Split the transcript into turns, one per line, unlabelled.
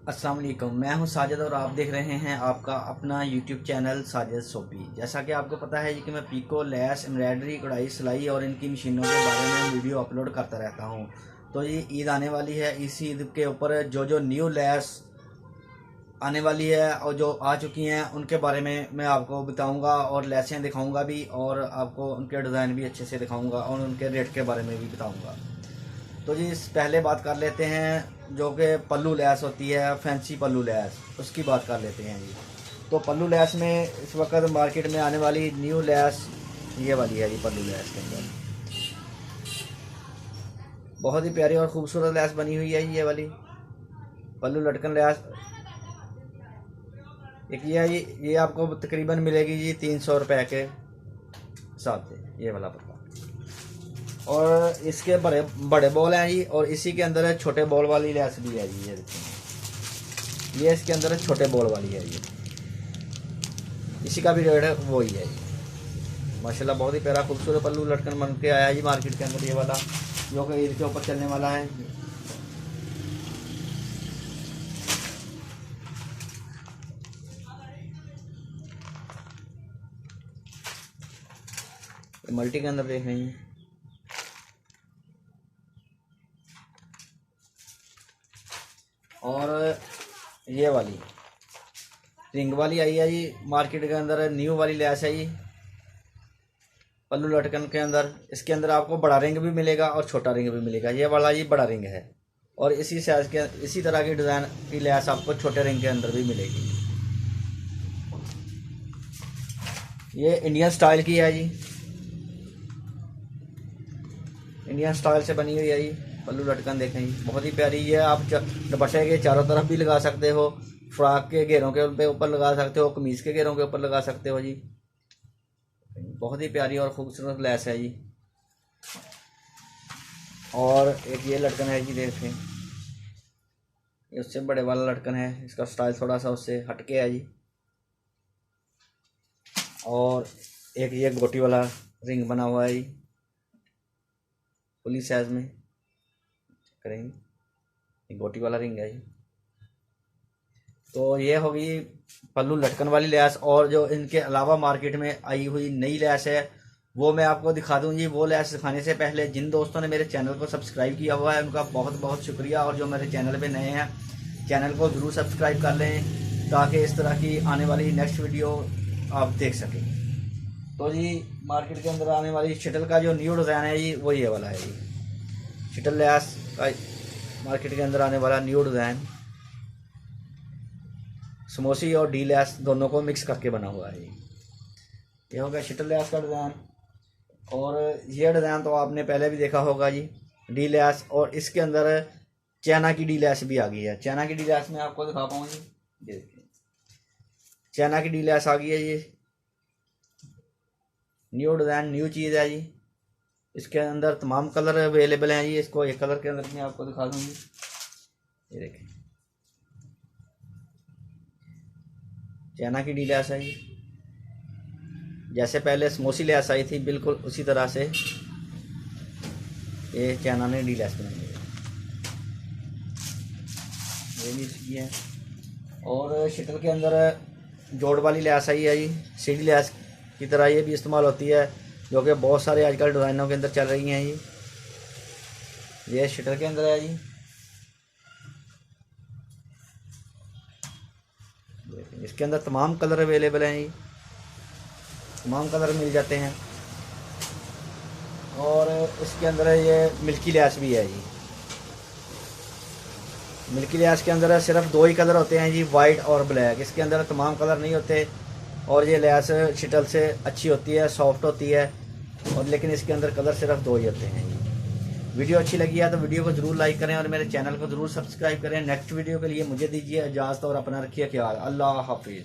अस्सलाम वालेकुम, मैं हूं साजिद और आप देख रहे हैं आपका अपना यूट्यूब चैनल साजिद सोपी। जैसा कि आपको पता है कि मैं पीको, लैस, एम्ब्रॉयडरी, कढ़ाई, सिलाई और इनकी मशीनों के बारे में वीडियो अपलोड करता रहता हूं। तो ये ईद आने वाली है, इस ईद के ऊपर जो न्यू लैस आने वाली है और जो आ चुकी हैं उनके बारे में मैं आपको बताऊंगा और लैसें दिखाऊंगा भी, और आपको उनके डिज़ाइन भी अच्छे से दिखाऊंगा और उनके रेट के बारे में भी बताऊंगा। तो जी पहले बात कर लेते हैं जो कि पल्लू लैस होती है, फैंसी पल्लू लैस, उसकी बात कर लेते हैं जी। तो पल्लू लैस में इस वक्त मार्केट में आने वाली न्यू लैस ये वाली है जी। पल्लू लैस के अंदर बहुत ही प्यारी और ख़ूबसूरत लैस बनी हुई है ये वाली पल्लू लटकन लैस। एक ये आपको तकरीबन मिलेगी जी 300 रुपये के हिसाब से ये वाला पत्ता। और इसके बड़े बड़े बॉल हैं जी, और इसी के अंदर छोटे बॉल वाली लैस भी है जी। ये देखिए, ये इसके अंदर छोटे बॉल वाली है ये, इसी का भी रेट है वही है जी। माशाल्लाह बहुत ही प्यारा खूबसूरत पल्लू लटकन बन के आया जी मार्केट के अंदर ये वाला, जो कि ईद के ऊपर चलने वाला है। मल्टी के अंदर देख रहे हैं, और ये वाली रिंग वाली आई है जी मार्केट के अंदर, न्यू वाली लैस है जी पल्लू लटकन के अंदर। इसके अंदर आपको बड़ा रिंग भी मिलेगा और छोटा रिंग भी मिलेगा। ये वाला जी बड़ा रिंग है, और इसी साइज के इसी तरह की डिज़ाइन की लैस आपको छोटे रिंग के अंदर भी मिलेगी। ये इंडियन स्टाइल की है जी, इंडियन स्टाइल से बनी हुई है जी पल्लू लटकन। देखें जी बहुत ही प्यारी है। आप दुपट्टे के चारों तरफ भी लगा सकते हो, फ्रॉक के घेरों के ऊपर लगा सकते हो, कमीज़ के घेरों के ऊपर लगा सकते हो जी। बहुत ही प्यारी और ख़ूबसूरत लैस है जी। और एक ये लटकन है जी, देखें ये उससे बड़े वाला लटकन है, इसका स्टाइल थोड़ा सा उससे हटके है जी। और एक ये गोटी वाला रिंग बना हुआ है जी फुली साइज में, करेंगे गोटी वाला रिंग है जी। तो ये होगी पल्लू लटकन वाली लैस। और जो इनके अलावा मार्केट में आई हुई नई लैस है वो मैं आपको दिखा दूँ जी। वो लैस दिखाने से पहले जिन दोस्तों ने मेरे चैनल को सब्सक्राइब किया हुआ है उनका बहुत बहुत शुक्रिया, और जो मेरे चैनल पे नए हैं चैनल को ज़रूर सब्सक्राइब कर लें ताकि इस तरह की आने वाली नेक्स्ट वीडियो आप देख सकें। तो जी मार्केट के अंदर आने वाली शटल का जो न्यू डिज़ाइन है जी वो ये वाला है जी। शटल लैस का मार्केट के अंदर आने वाला न्यू डिज़ाइन समोसी और डी लैस दोनों को मिक्स करके बना हुआ है। ये हो गया शटल लैस का डिज़ाइन। और ये डिज़ाइन तो आपने पहले भी देखा होगा जी, डी लैस। और इसके अंदर चाइना की डी लैस भी आ गई है। चाइना की डी लैस में आपको दिखा पाऊँ जी, ये देखिए चाइना की डी लैस आ गई है। ये न्यू डिज़ाइन न्यू चीज़ है जी। इसके अंदर तमाम कलर अवेलेबल हैं जी। इसको एक कलर के अंदर मैं आपको दिखा दूँगी, ये देखें चाइना की डी लैस है जी। जैसे पहले समोसी लैस आई थी बिल्कुल उसी तरह से ये चाइना ने डी लैस बनाई है, ये भी इसकी है। और शटल के अंदर जोड़ वाली लैस आई है जी, सीढ़ी लैस की तरह ये भी इस्तेमाल होती है, जो कि बहुत सारे आजकल डिज़ाइनों के अंदर चल रही हैं ये शटल के अंदर है जी। इसके अंदर तमाम कलर अवेलेबल हैं जी, तमाम कलर मिल जाते हैं। और इसके अंदर ये मिल्की लैस भी है जी। मिल्की लैस के अंदर सिर्फ दो ही कलर होते हैं जी, वाइट और ब्लैक। इसके अंदर तमाम कलर नहीं होते। और ये लैस शटल से अच्छी होती है, सॉफ्ट होती है, और लेकिन इसके अंदर कलर सिर्फ दो ही होते हैं जी। वीडियो अच्छी लगी है तो वीडियो को ज़रूर लाइक करें और मेरे चैनल को ज़रूर सब्सक्राइब करें। नेक्स्ट वीडियो के लिए मुझे दीजिए इजाज़त और अपना रखिए ख्याल। अल्लाह हाफिज़।